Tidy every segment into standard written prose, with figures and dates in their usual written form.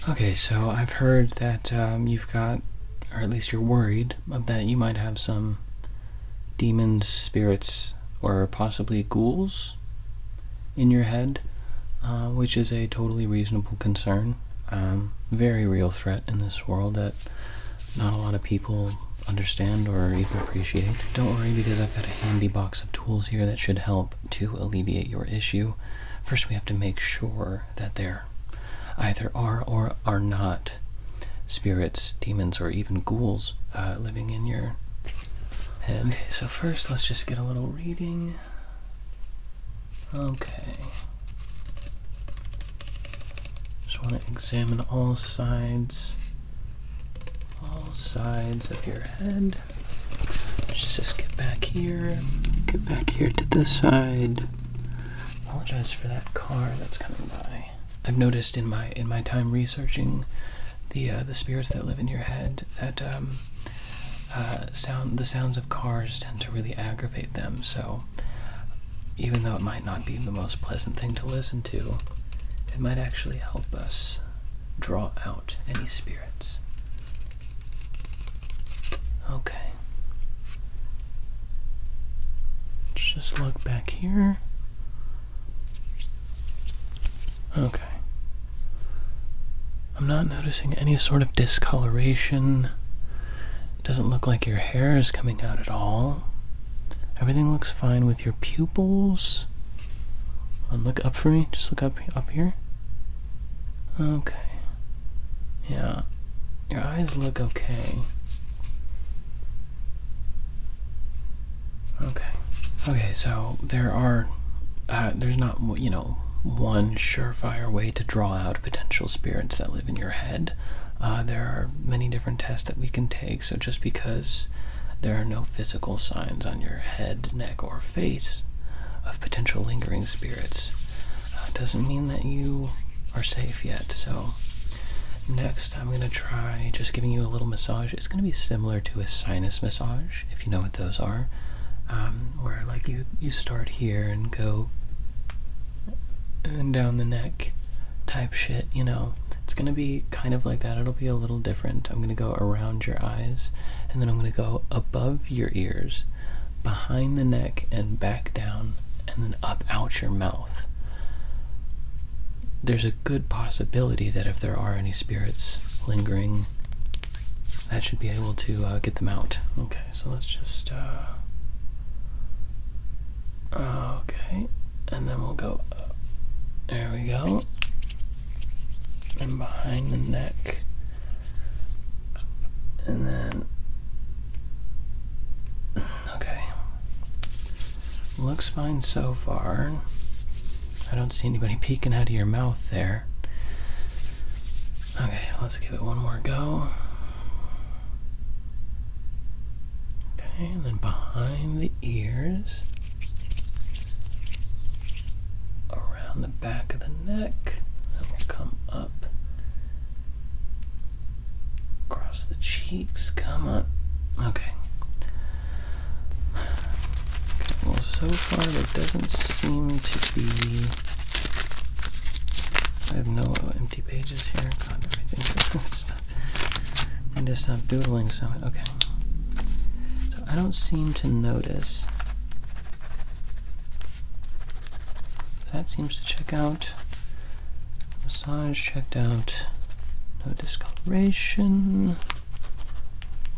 Okay, so I've heard that you've got, or at least you're worried, that you might have some demons, spirits, or possibly ghouls in your head, which is a totally reasonable concern. Very real threat in this world that not a lot of people understand or even appreciate. Don't worry, because I've got a handy box of tools here that should help to alleviate your issue. First, we have to make sure that there either are or are not spirits, demons, or even ghouls living in your head. Okay, so first let's just get a little reading. Okay. Just want to examine all sides of your head. Let's just get back here to this side. Apologize for that car that's coming by. I've noticed in my time researching the spirits that live in your head that the sounds of cars tend to really aggravate them. So even though it might not be the most pleasant thing to listen to, it might actually help us draw out any spirits. Okay. Let's just look back here. Okay. I'm not noticing any sort of discoloration. It doesn't look like your hair is coming out at all. Everything looks fine with your pupils. Look up for me. Just look up here. Okay. Yeah. Your eyes look okay. Okay, so there's not, one surefire way to draw out potential spirits that live in your head. There are many different tests that we can take, so just because there are no physical signs on your head, neck, or face of potential lingering spirits doesn't mean that you are safe yet. So next I'm going to try just giving you a little massage. It's going to be similar to a sinus massage, if you know what those are, where like you start here and go and down the neck type shit, It's going to be kind of like that. It'll be a little different. I'm going to go around your eyes, and then I'm going to go above your ears, behind the neck, and back down, and then up out your mouth. There's a good possibility that if there are any spirits lingering, that should be able to get them out. Okay, so let's just okay, and then we'll go up. There we go. And behind the neck. And then, okay. Looks fine so far. I don't see anybody peeking out of your mouth there. Okay, let's give it one more go. Okay, and then behind the ears. Around the back of the neck. Then we'll come up. Across the cheeks. Come on. Okay. Well, so far there doesn't seem to be... I have no empty pages here. God, everything's... I need to stop doodling some. Okay. So I don't seem to notice. That seems to check out. Massage checked out. No discoloration.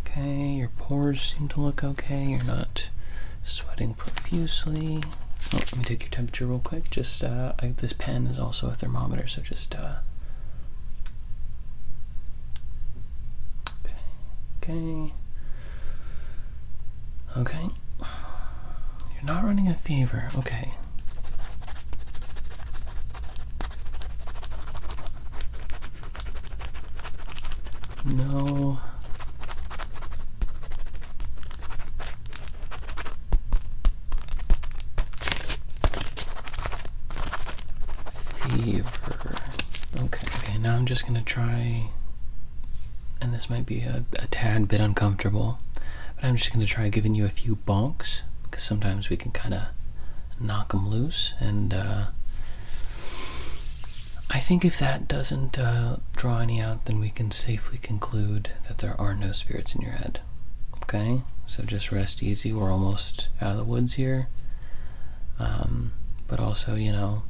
Okay, your pores seem to look okay. You're not sweating profusely. Oh, let me take your temperature real quick. Just, this pen is also a thermometer, so just, okay. You're not running a fever. Okay. No. Fever. Okay, now I'm just gonna try, and this might be a tad bit uncomfortable, but I'm just gonna try giving you a few bonks, because sometimes we can kind of knock them loose, and I think if that doesn't draw any out, then we can safely conclude that there are no spirits in your head. Okay? So just rest easy. We're almost out of the woods here. But also,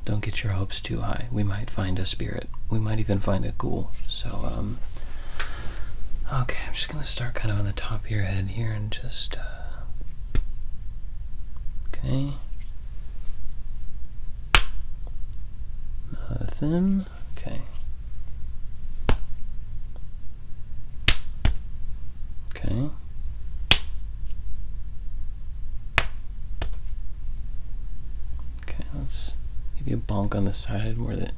don't get your hopes too high. We might find a spirit. We might even find a ghoul. So, okay, I'm just going to start kind of on the top of your head here and just, okay. Nothing. Okay. Okay. Okay, let's give you a bonk on the side where I'm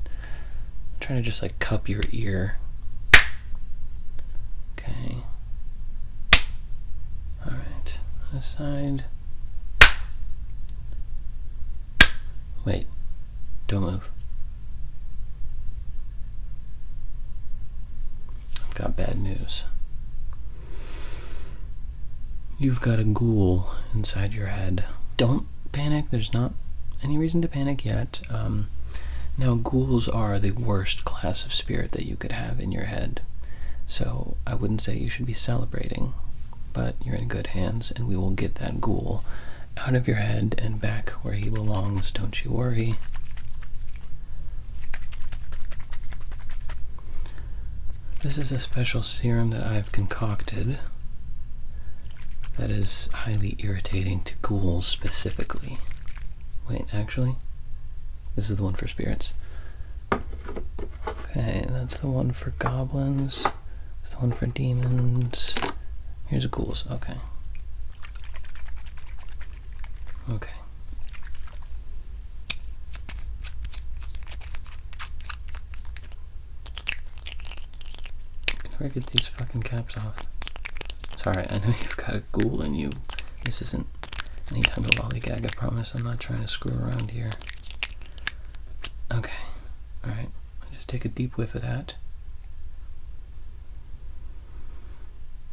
trying to just like cup your ear. Okay. Alright. This side. Wait. Don't move. I've got bad news. You've got a ghoul inside your head. Don't panic. There's not any reason to panic yet. Now, ghouls are the worst class of spirit that you could have in your head. So I wouldn't say you should be celebrating, but you're in good hands, and we will get that ghoul out of your head and back where he belongs. Don't you worry. This is a special serum that I've concocted that is highly irritating to ghouls specifically. Wait, actually, this is the one for spirits. Okay, that's the one for goblins. That's the one for demons. Here's ghouls. Okay. Okay. Can I get these fucking caps off? Sorry, I know you've got a ghoul in you. This isn't any time to lollygag, I promise. I'm not trying to screw around here. Okay. Alright. Just take a deep whiff of that.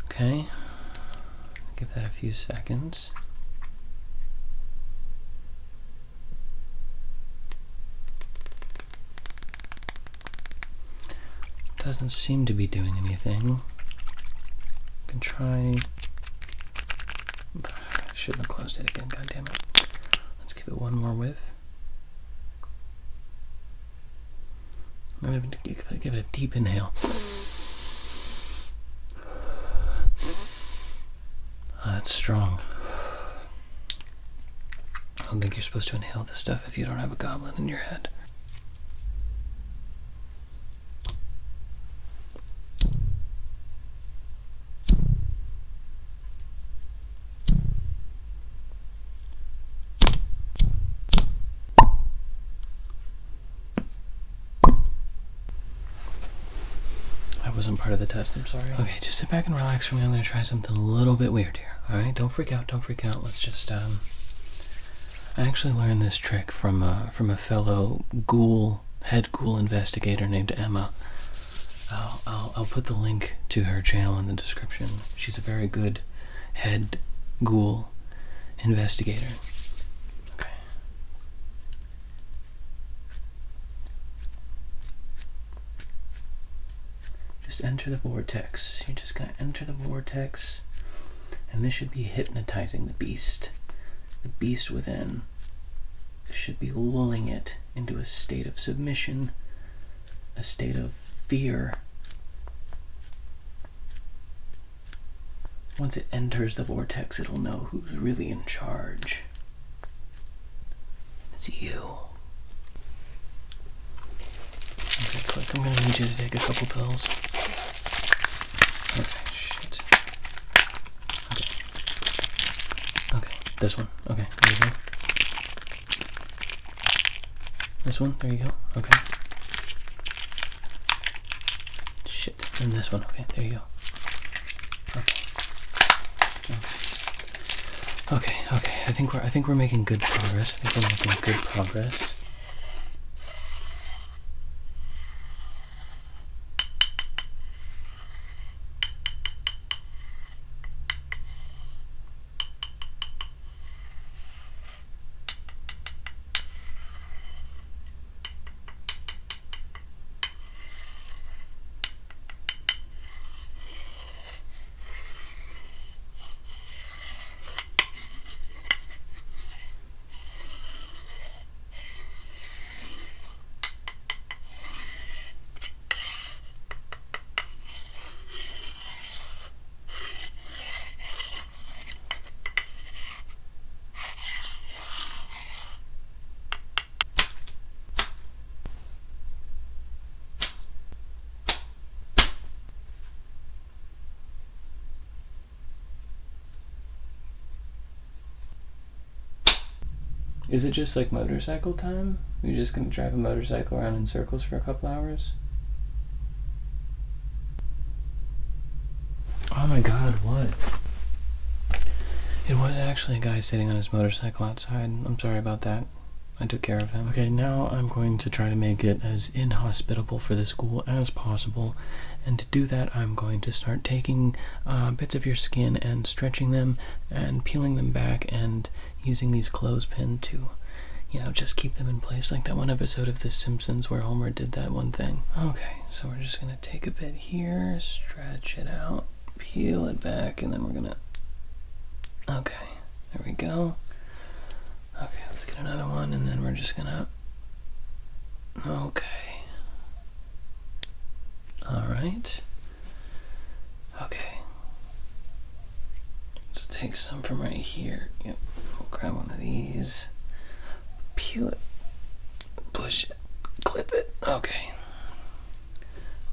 Okay. Give that a few seconds. Doesn't seem to be doing anything. Can try. I shouldn't have closed it again, goddammit. Let's give it one more whiff. Give it a deep inhale. Oh, that's strong. I don't think you're supposed to inhale this stuff if you don't have a goblin in your head. Wasn't part of the test, I'm sorry. Okay, just sit back and relax for me. I'm going to try something a little bit weird here. Alright, don't freak out, don't freak out. Let's just, I actually learned this trick from a fellow head ghoul investigator named Emma. I'll put the link to her channel in the description. She's a very good head ghoul investigator. Okay. Just enter the vortex. You're just going to enter the vortex, and this should be hypnotizing the beast. The beast within. This should be lulling it into a state of submission, a state of fear. Once it enters the vortex, it'll know who's really in charge. It's you. Okay, click. I'm going to need you to take a couple pills. Okay, shit. Okay, this one. Okay, there you go. This one, there you go. Okay. Shit, and this one. Okay, there you go. Okay. I think we're making good progress. Is it just like motorcycle time? You're just gonna drive a motorcycle around in circles for a couple hours? Oh my god, what? It was actually a guy sitting on his motorcycle outside. I'm sorry about that. I took care of him. Okay, now I'm going to try to make it as inhospitable for this ghoul as possible. And to do that, I'm going to start taking bits of your skin and stretching them and peeling them back and using these clothespins to, you know, just keep them in place, like that one episode of The Simpsons where Homer did that one thing. Okay, so we're just gonna take a bit here, stretch it out, peel it back, and then we're gonna... Okay, there we go. Okay, let's get another one, and then we're just gonna... Okay. Alright. Okay. Let's take some from right here. Yep, we'll grab one of these. Peel it. Push it. Clip it. Okay.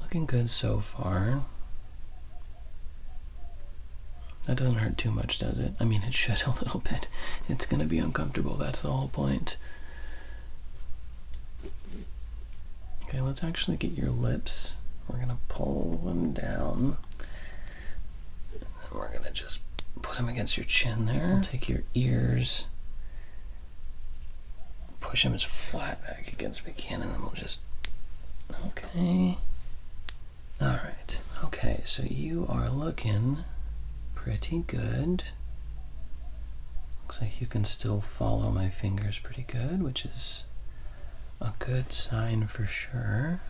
Looking good so far. That doesn't hurt too much, does it? I mean, it should a little bit. It's gonna be uncomfortable, that's the whole point. Okay, let's actually get your lips. We're gonna pull them down. And then we're gonna just put them against your chin there. We'll take your ears. Push them as flat back against we can, and then we'll just... Okay. Alright. Okay, so you are looking... pretty good. Looks like you can still follow my fingers pretty good, which is a good sign for sure.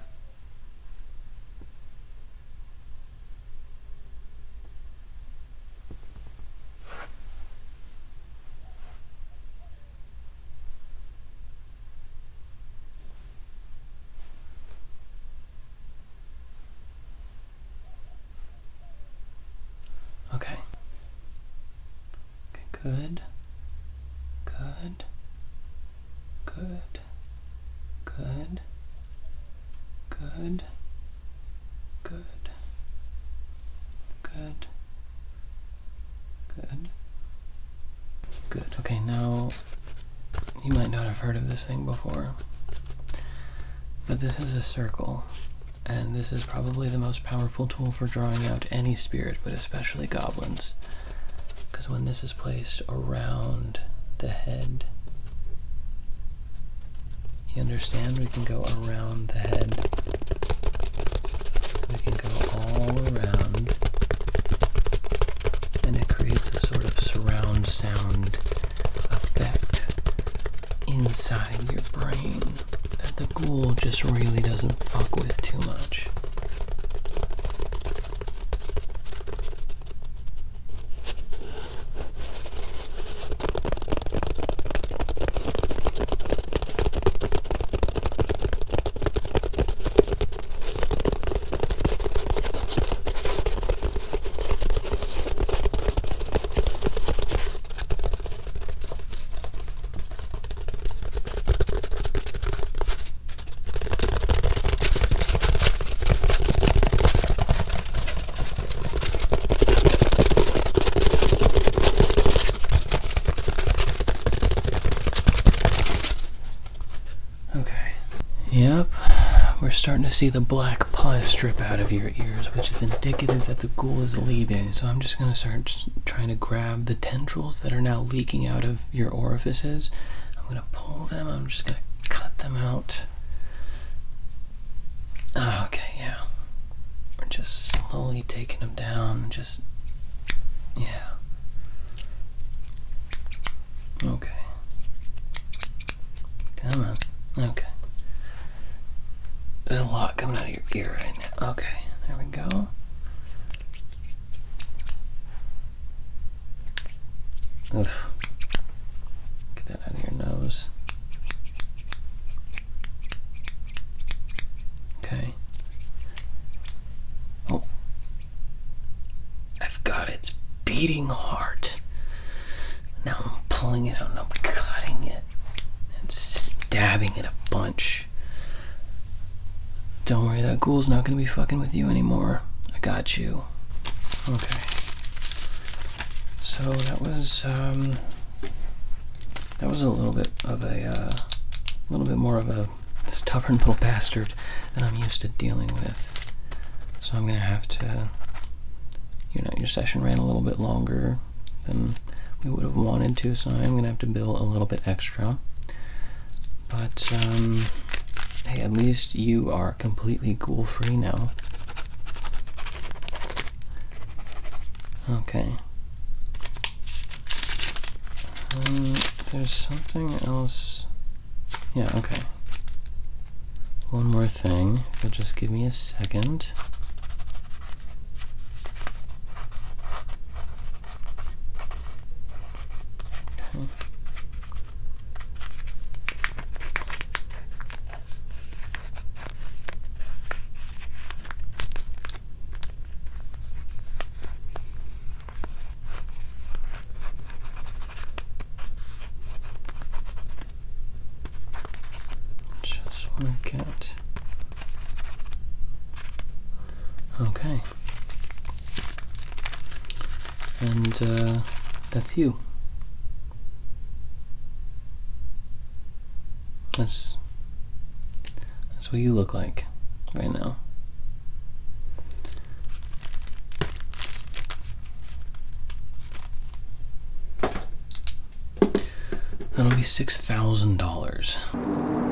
Okay. Good, good, good, good, good, good, good, good, good. Okay, now you might not have heard of this thing before, but this is a circle, and this is probably the most powerful tool for drawing out any spirit, but especially goblins. Because when this is placed around the head, you understand? We can go around the head. We can go all around. And it creates a sort of surround sound effect inside your brain that the ghoul just really doesn't fuck with too much. Yep, we're starting to see the black pus strip out of your ears, which is indicative that the ghoul is leaving. So I'm just going to start trying to grab the tendrils that are now leaking out of your orifices. I'm going to pull them, I'm just going to cut them out. Okay, yeah. We're just slowly taking them down, just, yeah. Okay. Come on, okay. There's a lot coming out of your ear right now. Okay, there we go. Oof. Get that out of your nose. Okay. Oh. I've got its beating heart. Now I'm pulling it out and I'm cutting it and stabbing it a bunch. Don't worry, that ghoul's not gonna be fucking with you anymore. I got you. Okay. So that was That was a little bit more of a stubborn little bastard than I'm used to dealing with. So I'm gonna have to, your session ran a little bit longer than we would have wanted to, so I'm gonna have to bill a little bit extra. But hey, at least you are completely ghoul-free now. Okay. There's something else. Yeah, okay. One more thing. If you'll just give me a second. Okay. Just want to get. Okay. And that's you. That's what you look like right now. That'll be $6,000.